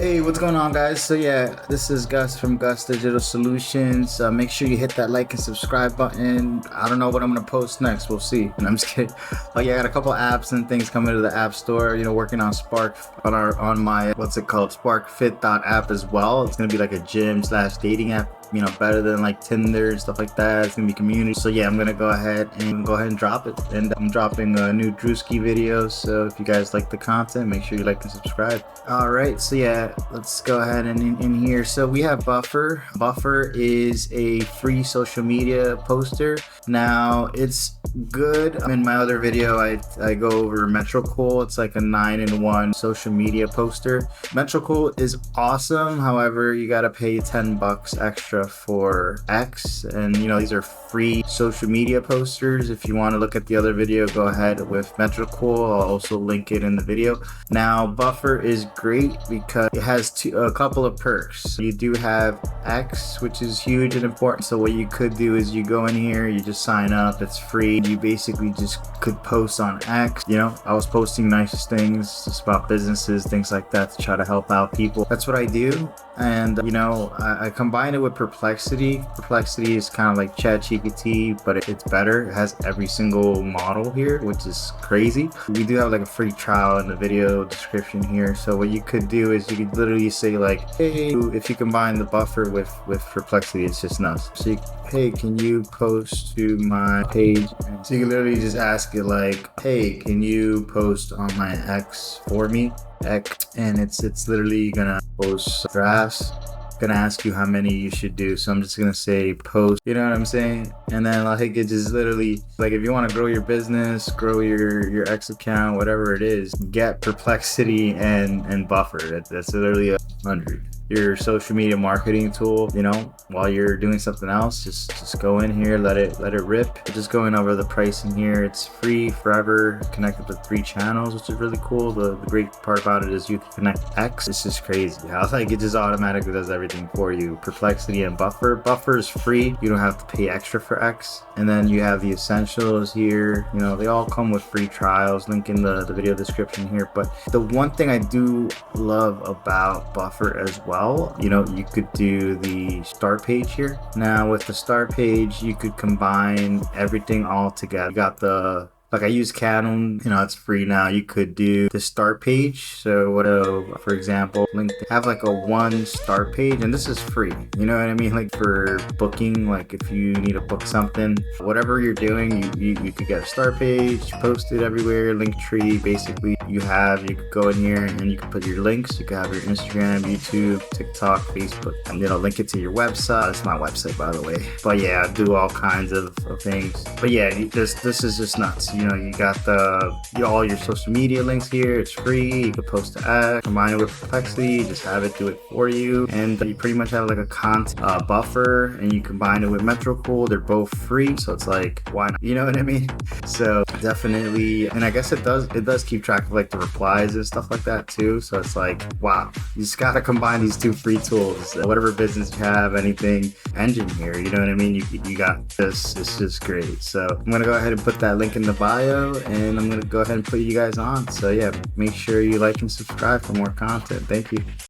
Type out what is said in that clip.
Hey, what's going on, guys? So yeah, this is Gus from GusDigitalSolutions. Make sure you hit that like and subscribe button. I don't know what I'm gonna post next. We'll see. And I'm just kidding. Oh yeah, I got a couple apps and things coming to the App Store. Working on Spark on my SparkFit.app as well. It's gonna be like a gym/dating app. Better than like Tinder, stuff like that. It's gonna be community. So yeah, I'm gonna go ahead and drop it. And I'm dropping a new Drewski video. So if you guys like the content, make sure you like and subscribe. All right, so yeah, let's go ahead and in here. So we have Buffer. Buffer is a free social media poster. Now it's good. In my other video, I go over Metricool. It's like a 9-in-1 social media poster. Metricool is awesome. However, you gotta pay $10 extra for X, and these are free social media posters. If you want to look at the other video, go ahead with Metricool. I'll also link it in the video. Now Buffer is great because it has a couple of perks. You do have X, which is huge and important. So what you could do is you go in here, you just sign up, it's free. You basically just could post on X. I was posting nice things just about businesses, things like that, to try to help out people. That's what I do. And I combine it with Perplexity. Perplexity is kind of like ChatGPT, but it's better. It has every single model here, which is crazy. We do have like a free trial in the video description here. So what you could do is you could literally say like, hey, if you combine the Buffer with Perplexity, it's just nuts. So hey, can you post to my page? So you can literally just ask it like, hey, can you post on my X for me? And it's literally gonna post graphs. Gonna ask you how many you should do, so I'm just gonna say post, you know what I'm saying? And then like it just literally, like, if you want to grow your business, grow your X account, whatever it is, get Perplexity and Buffer. That's literally 100. Your social media marketing tool, while you're doing something else, just go in here, let it rip. Just going over the pricing here, it's free forever, connected to 3 channels, which is really cool. The great part about it is you can connect X. It's just crazy how like it just automatically does everything for you. Perplexity and Buffer. Buffer is free, you don't have to pay extra for X. And then you have the essentials here. They all come with free trials, link in the video description here. But the one thing I do love about Buffer as well, you could do the start page here. Now with the start page, you could combine everything all together. You got like I use Canon, it's free now. You could do the start page. So for example, have like a 1 start page, and this is free. You know what I mean? Like for booking, like if you need to book something, whatever you're doing, you could get a start page, post it everywhere, link tree. Basically, you could go in here and you can put your links. You can have your Instagram, YouTube, TikTok, Facebook, and link it to your website. It's my website, by the way. But yeah, I do all kinds of things. But yeah, this is just nuts. You got all your social media links here. It's free. You can post to X, combine it with Perplexity, just have it do it for you. And you pretty much have like a content buffer, and you combine it with Metricool. They're both free, so it's like, why not? You know what I mean? So definitely, and I guess it does keep track of like the replies and stuff like that too. So it's like, wow, you just gotta combine these 2 free tools. Whatever business you have, anything, engine here, you know what I mean? You got this. It's just great. So I'm gonna go ahead and put that link in the bio, and I'm gonna go ahead and put you guys on. So yeah, make sure you like and subscribe for more content. Thank you.